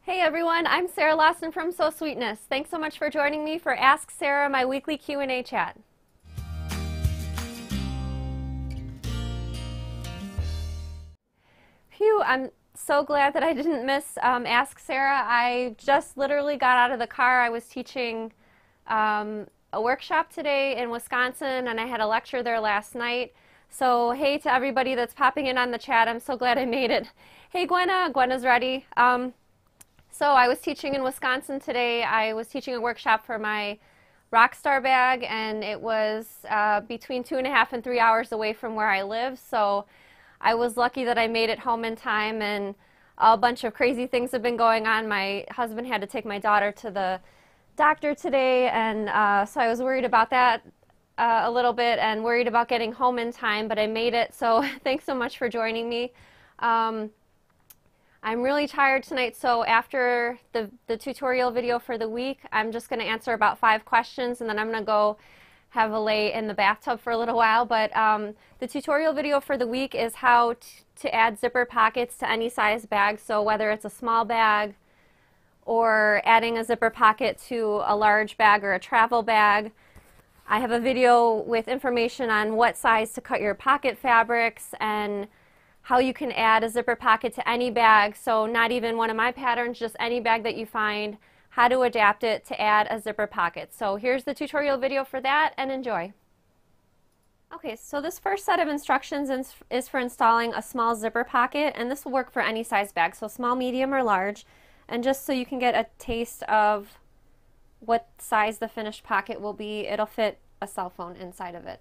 Hey everyone, I'm Sarah Lawson from So Sweetness. Thanks so much for joining me for Ask Sarah, my weekly Q&A chat. Phew, I'm so glad that I didn't miss Ask Sarah. I just literally got out of the car. I was teaching a workshop today in Wisconsin, and I had a lecture there last night. So hey to everybody that's popping in on the chat. I'm so glad I made it. Hey Gwenna, Gwenna's ready. So I was teaching in Wisconsin today. I was teaching a workshop for my Rockstar bag, and it was between 2.5 and 3 hours away from where I live. So I was lucky that I made it home in time, and a bunch of crazy things have been going on. My husband had to take my daughter to the doctor today, and so I was worried about that a little bit and worried about getting home in time, but I made it. So thanks so much for joining me. I'm really tired tonight, so after the tutorial video for the week, I'm just going to answer about 5 questions, and then I'm going to go have a lay in the bathtub for a little while. But the tutorial video for the week is how to add zipper pockets to any size bag, so whether it's a small bag or adding a zipper pocket to a large bag or a travel bag. I have a video with information on what size to cut your pocket fabrics and how you can add a zipper pocket to any bag, so not even one of my patterns, just any bag that you find, how to adapt it to add a zipper pocket. So here's the tutorial video for that, and enjoy. Okay, so this first set of instructions is for installing a small zipper pocket, and this will work for any size bag, so small, medium, or large. And just so you can get a taste of what size the finished pocket will be, it'll fit a cell phone inside of it.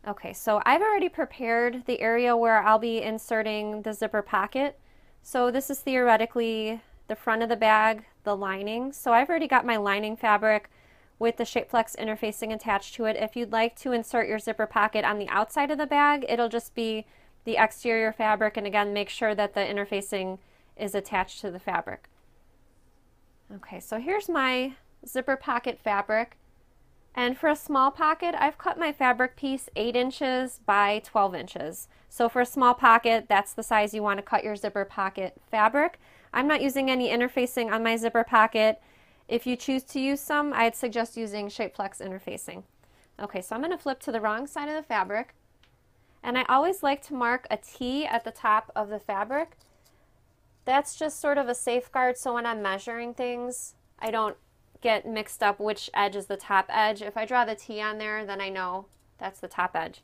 Okay, so I've already prepared the area where I'll be inserting the zipper pocket. So this is theoretically the front of the bag, the lining. So I've already got my lining fabric with the Shapeflex interfacing attached to it. If you'd like to insert your zipper pocket on the outside of the bag, it'll just be the exterior fabric, and again, make sure that the interfacing is attached to the fabric. Okay, so here's my zipper pocket fabric. And for a small pocket, I've cut my fabric piece 8 inches by 12 inches. So for a small pocket, that's the size you want to cut your zipper pocket fabric. I'm not using any interfacing on my zipper pocket. If you choose to use some, I'd suggest using Shapeflex interfacing. Okay, so I'm going to flip to the wrong side of the fabric. And I always like to mark a T at the top of the fabric. That's just sort of a safeguard, so when I'm measuring things, I don't get mixed up which edge is the top edge. If I draw the T on there, then I know that's the top edge.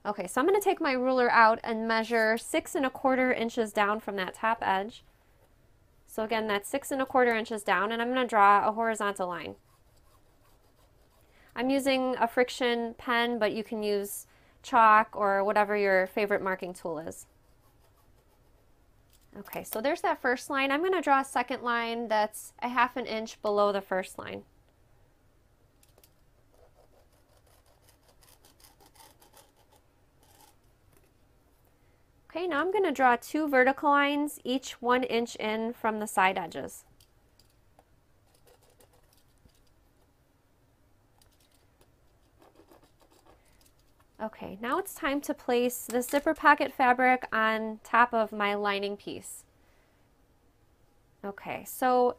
Okay, so I'm going to take my ruler out and measure 6¼ inches down from that top edge. So again, that's 6¼ inches down, and I'm going to draw a horizontal line. I'm using a friction pen, but you can use chalk or whatever your favorite marking tool is. Okay, so there's that first line. I'm going to draw a second line that's 1/2 inch below the first line. Okay, now I'm going to draw 2 vertical lines, each 1 inch in from the side edges. Okay, now it's time to place the zipper pocket fabric on top of my lining piece. Okay, so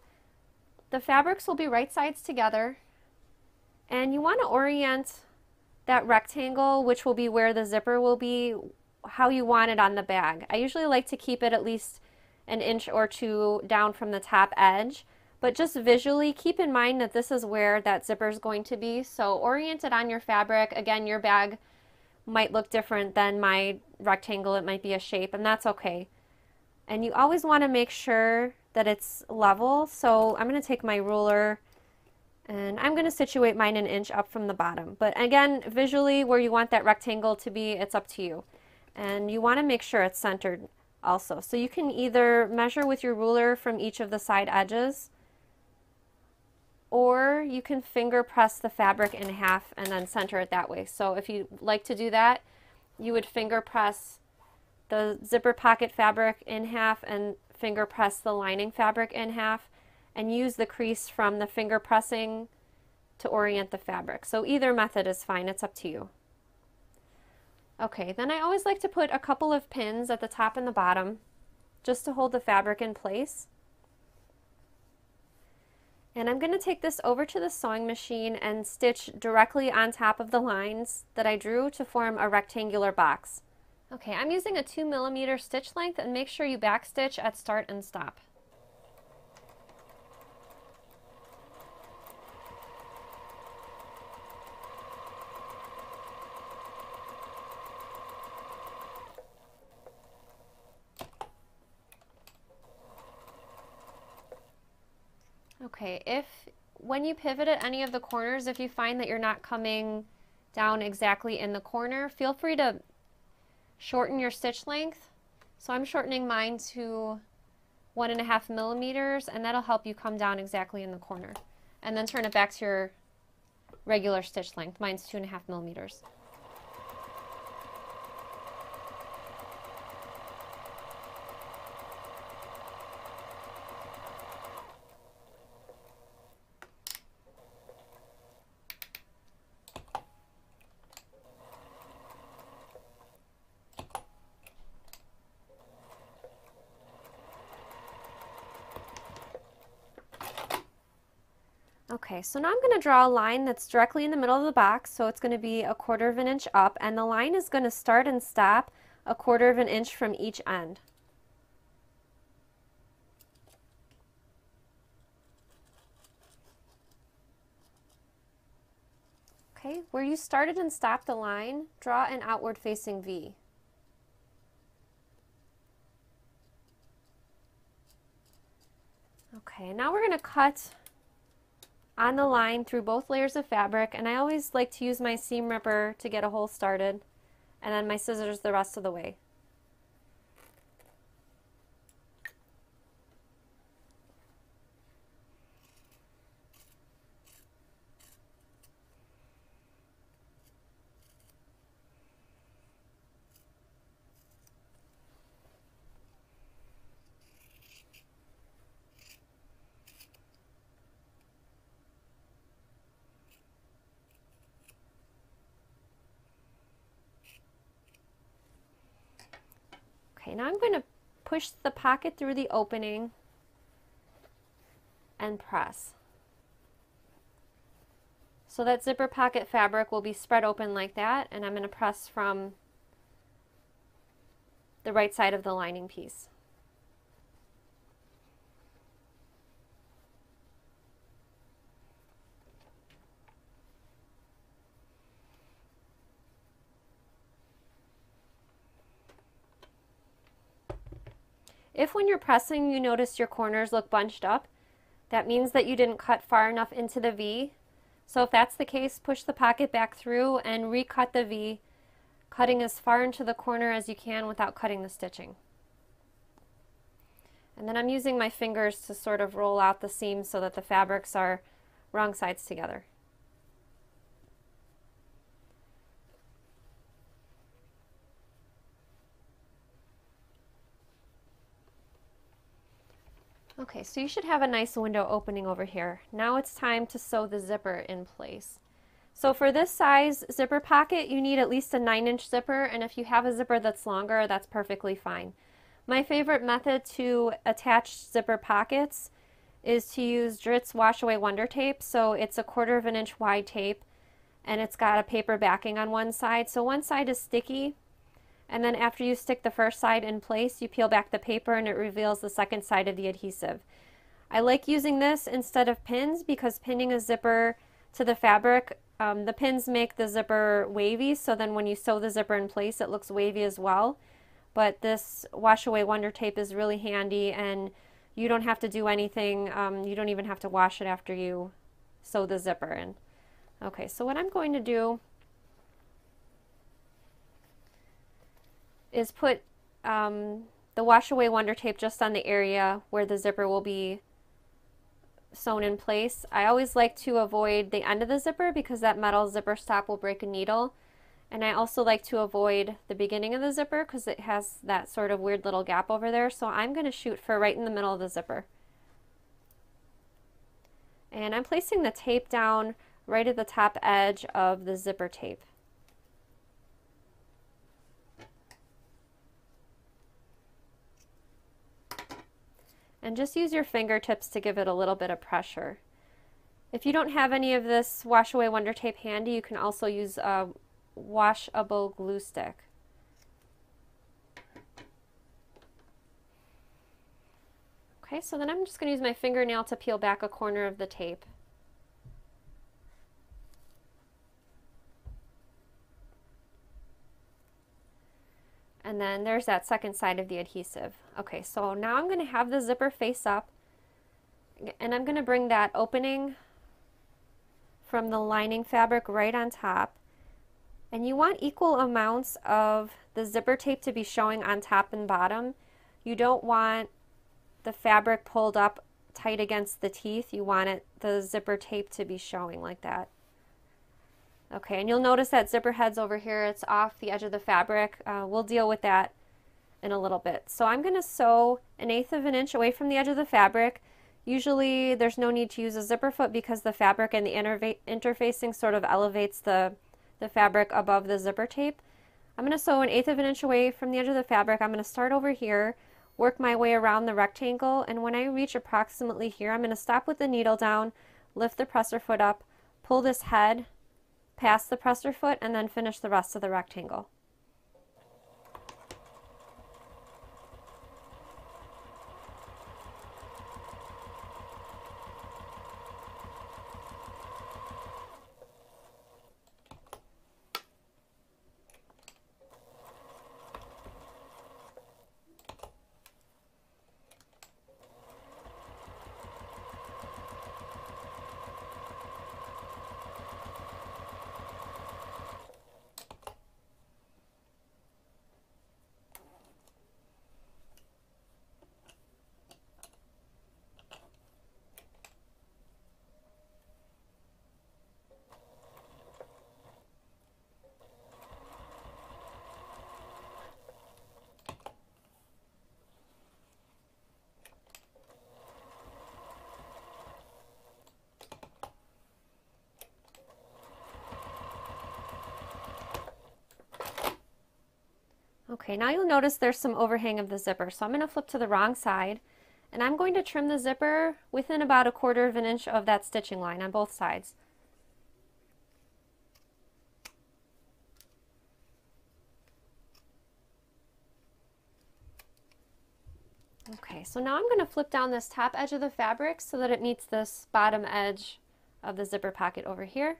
the fabrics will be right sides together, and you want to orient that rectangle, which will be where the zipper will be, how you want it on the bag. I usually like to keep it at least 1 inch or 2 down from the top edge, but just visually keep in mind that this is where that zipper is going to be. So orient it on your fabric. Again, your bag might look different than my rectangle. It might be a shape, and that's okay. And you always want to make sure that it's level. So I'm going to take my ruler and I'm going to situate mine 1 inch up from the bottom. But again, visually where you want that rectangle to be, it's up to you. And you want to make sure it's centered also. So you can either measure with your ruler from each of the side edges, or you can finger press the fabric in half and then center it that way. So if you like to do that, you would finger press the zipper pocket fabric in half and finger press the lining fabric in half, and use the crease from the finger pressing to orient the fabric. So either method is fine, it's up to you. Okay, then I always like to put a couple of pins at the top and the bottom just to hold the fabric in place. And I'm going to take this over to the sewing machine and stitch directly on top of the lines that I drew to form a rectangular box. Okay, I'm using a 2mm stitch length, and make sure you backstitch at start and stop. Okay, when you pivot at any of the corners, if you find that you're not coming down exactly in the corner, feel free to shorten your stitch length. So I'm shortening mine to 1.5 mm, and that'll help you come down exactly in the corner. And then turn it back to your regular stitch length. Mine's 2.5 mm. Okay, so now I'm going to draw a line that's directly in the middle of the box, so it's going to be 1/4 of an inch up, and the line is going to start and stop 1/4 of an inch from each end. Okay, where you started and stopped the line, draw an outward facing V. Okay, now we're going to cut on the line through both layers of fabric, and I always like to use my seam ripper to get a hole started, and then my scissors the rest of the way. Okay, now I'm going to push the pocket through the opening and press. So that zipper pocket fabric will be spread open like that, and I'm going to press from the right side of the lining piece. If when you're pressing you notice your corners look bunched up, that means that you didn't cut far enough into the V. So if that's the case, push the pocket back through and recut the V, cutting as far into the corner as you can without cutting the stitching. And then I'm using my fingers to sort of roll out the seams so that the fabrics are wrong sides together. Okay, so you should have a nice window opening over here. Now it's time to sew the zipper in place. So for this size zipper pocket, you need at least a 9-inch zipper, and if you have a zipper that's longer, that's perfectly fine. My favorite method to attach zipper pockets is to use Dritz Wash Away Wonder Tape. So it's 1/4 of an inch wide tape, and it's got a paper backing on one side. So one side is sticky, and then after you stick the first side in place, you peel back the paper and it reveals the second side of the adhesive. I like using this instead of pins because pinning a zipper to the fabric, the pins make the zipper wavy, so then when you sew the zipper in place it looks wavy as well. But this Wash Away Wonder Tape is really handy, and you don't have to do anything. You don't even have to wash it after you sew the zipper in. Okay, so what I'm going to do is put the Wash Away Wonder Tape just on the area where the zipper will be sewn in place. I always like to avoid the end of the zipper because that metal zipper stop will break a needle. And I also like to avoid the beginning of the zipper because it has that sort of weird little gap over there. So I'm going to shoot for right in the middle of the zipper. And I'm placing the tape down right at the top edge of the zipper tape. And just use your fingertips to give it a little bit of pressure. If you don't have any of this Wash Away Wonder Tape handy, you can also use a washable glue stick. Okay, so then I'm just going to use my fingernail to peel back a corner of the tape. And then there's that second side of the adhesive. Okay, so now I'm going to have the zipper face up, and I'm going to bring that opening from the lining fabric right on top. And you want equal amounts of the zipper tape to be showing on top and bottom. You don't want the fabric pulled up tight against the teeth. You want the zipper tape to be showing like that. Okay, and you'll notice that zipper head's over here. It's off the edge of the fabric. We'll deal with that in a little bit. So I'm going to sew 1/8 of an inch away from the edge of the fabric. Usually there's no need to use a zipper foot because the fabric and the interfacing sort of elevates the fabric above the zipper tape. I'm going to sew 1/8 of an inch away from the edge of the fabric. I'm going to start over here, work my way around the rectangle, and when I reach approximately here, I'm going to stop with the needle down, lift the presser foot up, pull this head past the presser foot, and then finish the rest of the rectangle. Okay, now you'll notice there's some overhang of the zipper, so I'm going to flip to the wrong side, and I'm going to trim the zipper within about 1/4 of an inch of that stitching line on both sides. Okay, so now I'm going to flip down this top edge of the fabric so that it meets this bottom edge of the zipper pocket over here.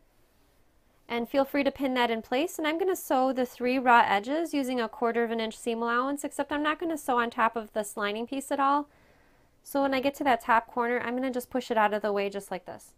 And feel free to pin that in place, and I'm going to sew the 3 raw edges using 1/4 of an inch seam allowance, except I'm not going to sew on top of this lining piece at all. So when I get to that top corner, I'm going to just push it out of the way just like this.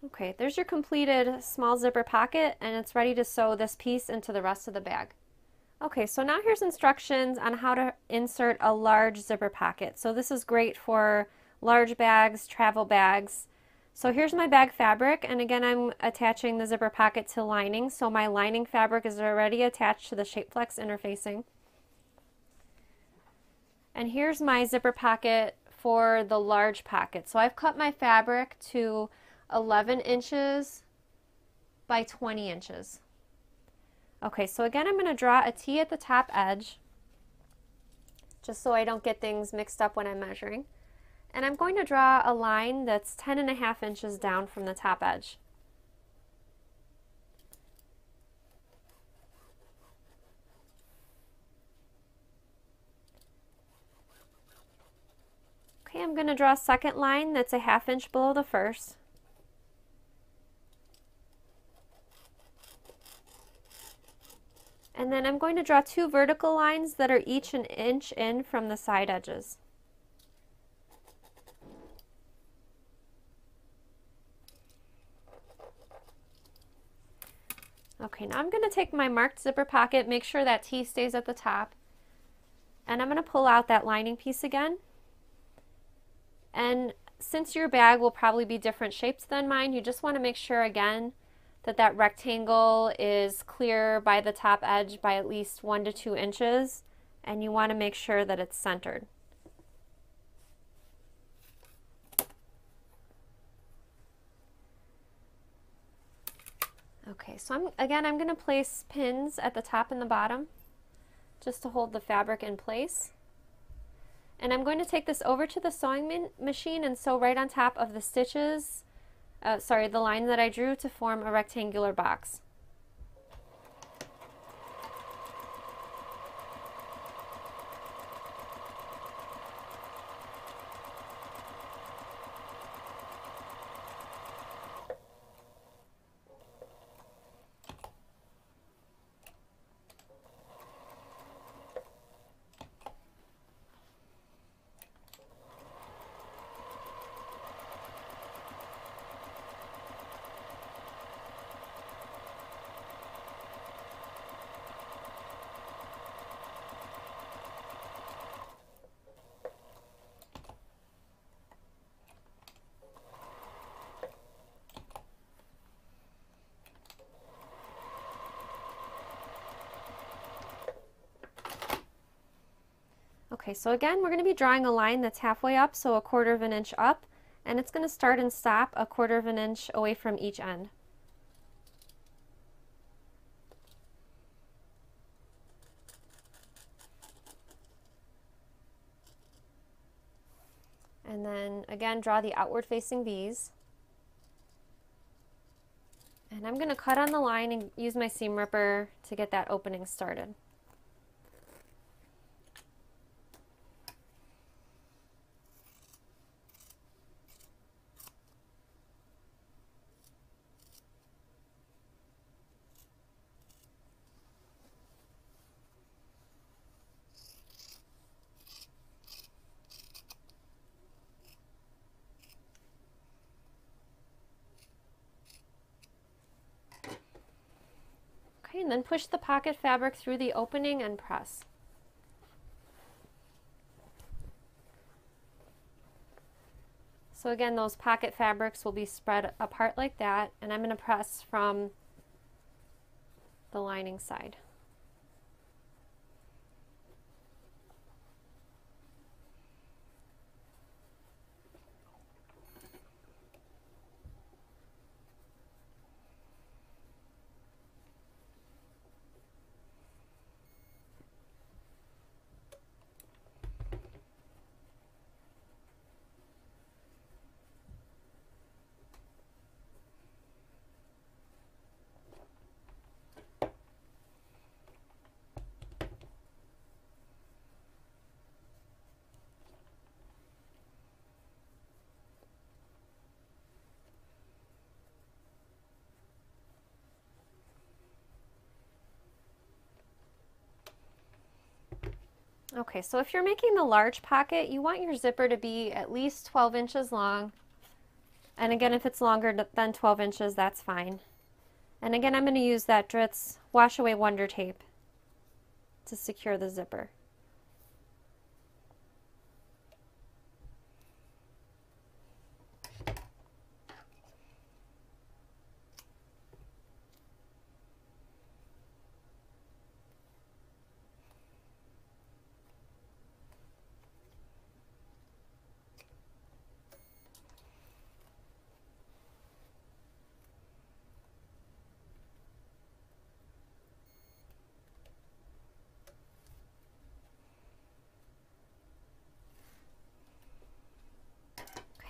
Okay, there's your completed small zipper pocket, and it's ready to sew this piece into the rest of the bag. Okay, so now here's instructions on how to insert a large zipper pocket. So this is great for large bags, travel bags. So here's my bag fabric, and again I'm attaching the zipper pocket to lining, so my lining fabric is already attached to the Shapeflex interfacing. And here's my zipper pocket for the large pocket. So I've cut my fabric to 11 inches by 20 inches. Okay, so again I'm going to draw a T at the top edge, just so I don't get things mixed up when I'm measuring. And I'm going to draw a line that's 10.5 inches down from the top edge. Okay, I'm going to draw a second line that's 1/2 inch below the first. And then I'm going to draw 2 vertical lines that are each 1 inch in from the side edges. Okay, now I'm going to take my marked zipper pocket, make sure that T stays at the top, And I'm going to pull out that lining piece again. And since your bag will probably be different shapes than mine, you just want to make sure again that that rectangle is clear by the top edge by at least 1 to 2 inches, and you want to make sure that it's centered. Okay, so I'm going to place pins at the top and the bottom just to hold the fabric in place. And I'm going to take this over to the sewing machine and sew right on top of the stitches, the line that I drew to form a rectangular box. Okay, so again, we're going to be drawing a line that's halfway up, so 1/4 of an inch up, and it's going to start and stop 1/4 of an inch away from each end. And then again, draw the outward facing V's. And I'm going to cut on the line and use my seam ripper to get that opening started. Okay, and then push the pocket fabric through the opening and press. So again, those pocket fabrics will be spread apart like that, and I'm going to press from the lining side. Okay, so if you're making the large pocket, you want your zipper to be at least 12 inches long. And again, if it's longer than 12 inches, that's fine. And again, I'm going to use that Dritz Wash Away Wonder Tape to secure the zipper.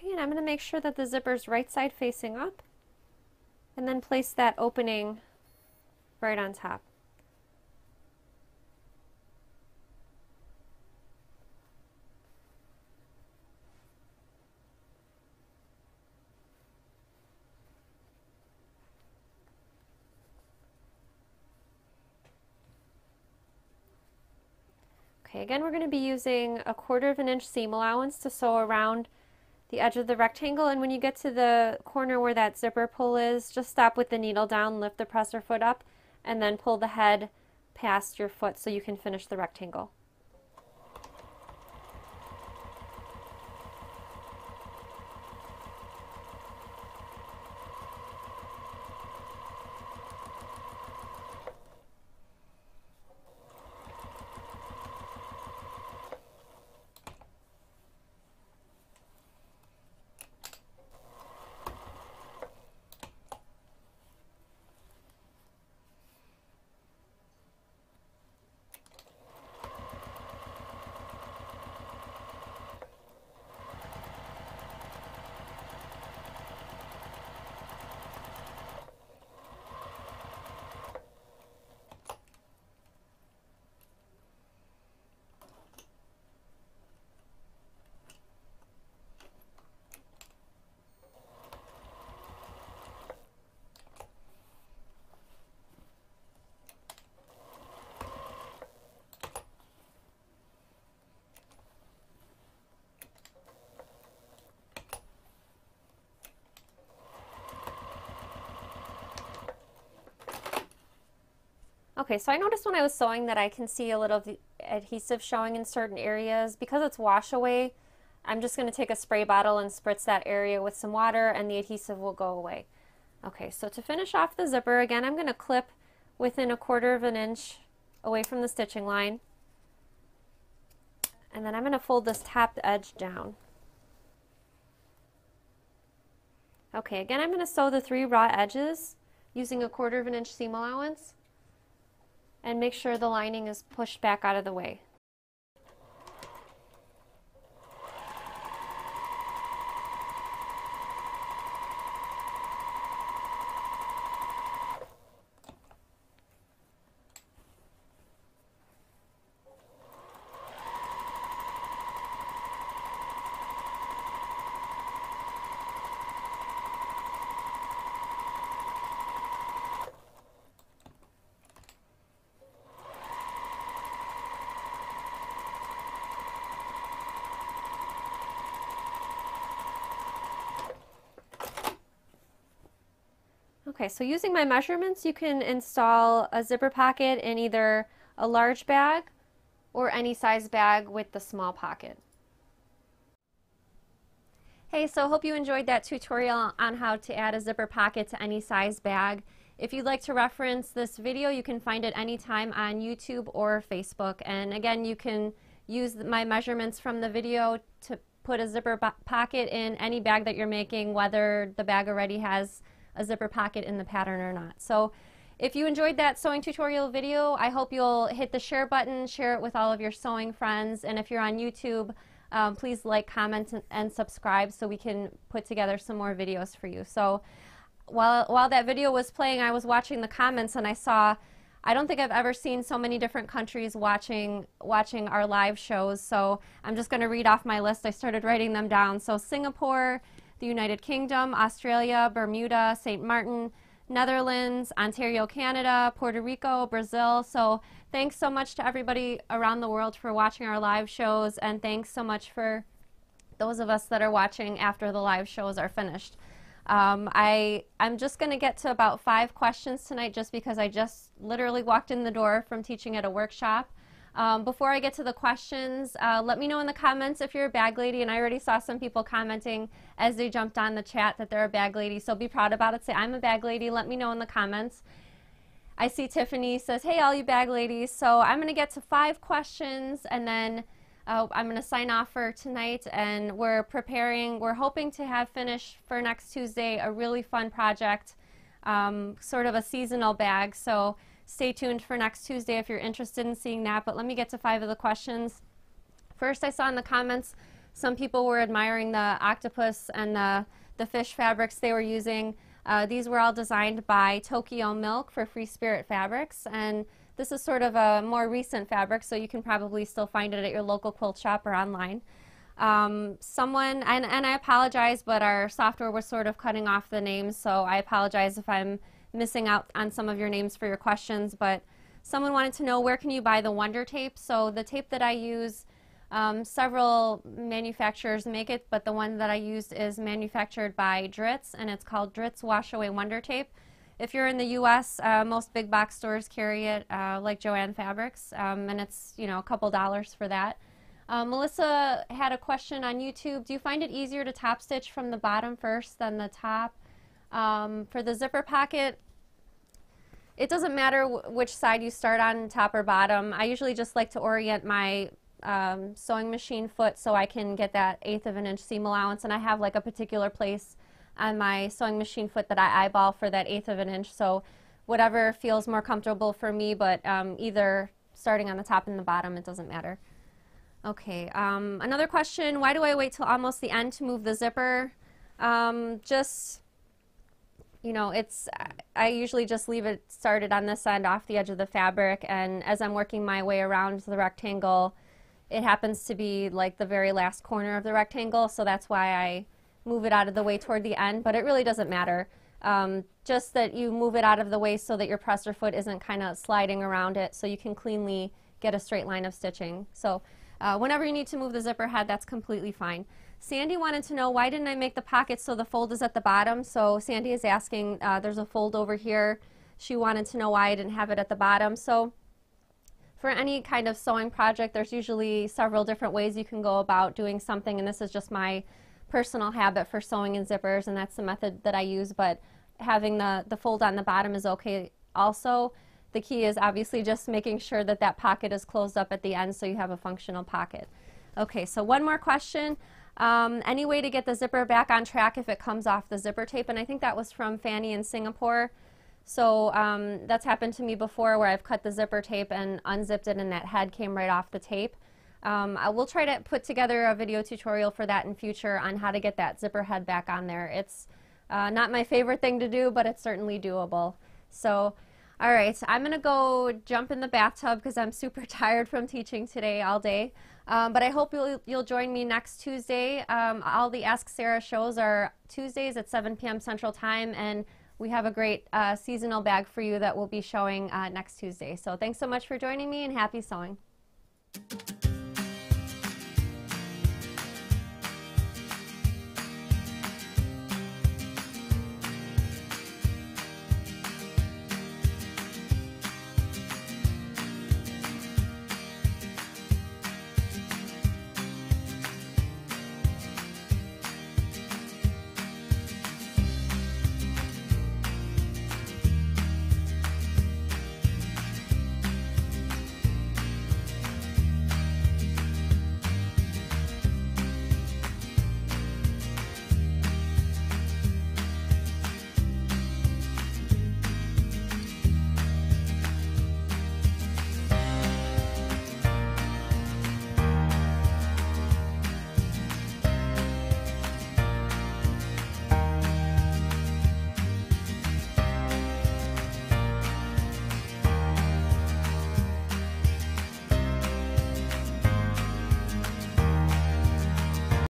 Okay, and I'm going to make sure that the zipper's right side facing up, and then place that opening right on top. Okay, again, we're going to be using 1/4 of an inch seam allowance to sew around the edge of the rectangle, and when you get to the corner where that zipper pull is, just stop with the needle down, lift the presser foot up, and then pull the head past your foot so you can finish the rectangle. Okay, so I noticed when I was sewing that I can see a little of the adhesive showing in certain areas. Because it's wash away, I'm just going to take a spray bottle and spritz that area with some water and the adhesive will go away. Okay, so to finish off the zipper, again, I'm going to clip within 1/4 of an inch away from the stitching line. And then I'm going to fold this top edge down. Okay, again, I'm going to sew the 3 raw edges using 1/4 of an inch seam allowance and make sure the lining is pushed back out of the way. Okay, so using my measurements, you can install a zipper pocket in either a large bag or any size bag with the small pocket. Hey, so hope you enjoyed that tutorial on how to add a zipper pocket to any size bag. If you'd like to reference this video, you can find it anytime on YouTube or Facebook. And again, you can use my measurements from the video to put a zipper pocket in any bag that you're making, whether the bag already has a zipper pocket in the pattern or not. So if you enjoyed that sewing tutorial video, I hope you'll hit the share button, share it with all of your sewing friends, and if you're on YouTube, please like, comment, and subscribe so we can put together some more videos for you. So while that video was playing, I was watching the comments and I saw, I don't think I've ever seen so many different countries watching our live shows, so I'm just going to read off my list. I started writing them down. So Singapore, the United Kingdom, Australia, Bermuda, St. Martin, Netherlands, Ontario, Canada, Puerto Rico, Brazil. So thanks so much to everybody around the world for watching our live shows, and thanks so much for those of us that are watching after the live shows are finished. I'm just going to get to about 5 questions tonight just because I just literally walked in the door from teaching at a workshop. Before I get to the questions, let me know in the comments if you're a bag lady, and I already saw some people commenting as they jumped on the chat that they're a bag lady, so be proud about it. Say, I'm a bag lady. Let me know in the comments. I see Tiffany says, hey, all you bag ladies. So I'm going to get to 5 questions, and then I'm going to sign off for tonight, and we're hoping to have finished for next Tuesday a really fun project, sort of a seasonal bag. So stay tuned for next Tuesday if you're interested in seeing that, but let me get to 5 of the questions. First, I saw in the comments some people were admiring the octopus and the fish fabrics they were using. These were all designed by Tokyo Milk for Free Spirit Fabrics, and this is sort of a more recent fabric, so you can probably still find it at your local quilt shop or online. Someone, and I apologize, but our software was sort of cutting off the names, so I apologize if I'm missing out on some of your names for your questions, but someone wanted to know, where can you buy the Wonder Tape? So the tape that I use, several manufacturers make it, but the one that I used is manufactured by Dritz, and it's called Dritz Wash Away Wonder Tape. If you're in the U.S., most big box stores carry it, like Joann Fabrics, and it's, you know, a couple dollars for that. Melissa had a question on YouTube. Do you find it easier to top stitch from the bottom first than the top? For the zipper pocket, it doesn't matter which side you start on, top or bottom. I usually just like to orient my sewing machine foot so I can get that 1/8 of an inch seam allowance, and I have like a particular place on my sewing machine foot that I eyeball for that 1/8 of an inch, so whatever feels more comfortable for me, but either starting on the top and the bottom, it doesn't matter. Okay, another question, why do I wait till almost the end to move the zipper? Just, you know, I usually just leave it started on this end off the edge of the fabric, and as I'm working my way around the rectangle, it happens to be like the very last corner of the rectangle, so that's why I move it out of the way toward the end, but it really doesn't matter. Just that you move it out of the way so that your presser foot isn't kind of sliding around it, so you can cleanly get a straight line of stitching. So whenever you need to move the zipper head, that's completely fine. Sandy wanted to know, why didn't I make the pocket so the fold is at the bottom? So Sandy is asking, there's a fold over here she wanted to know why I didn't have it at the bottom. So for any kind of sewing project, there's usually several different ways you can go about doing something, and this is just my personal habit for sewing in zippers, and that's the method that I use, but having the fold on the bottom is okay also. The key is obviously just making sure that that pocket is closed up at the end so you have a functional pocket. Okay, so one more question. Any way to get the zipper back on track if it comes off the zipper tape? And I think that was from Fanny in Singapore. So that's happened to me before where I've cut the zipper tape and unzipped it and that head came right off the tape. I will try to put together a video tutorial for that in future on how to get that zipper head back on there. It's not my favorite thing to do, but it's certainly doable. So, all right, I'm going to go jump in the bathtub because I'm super tired from teaching today all day. But I hope you'll join me next Tuesday. All the Ask Sarah shows are Tuesdays at 7 p.m. Central Time, and we have a great seasonal bag for you that we'll be showing next Tuesday. So thanks so much for joining me, and happy sewing.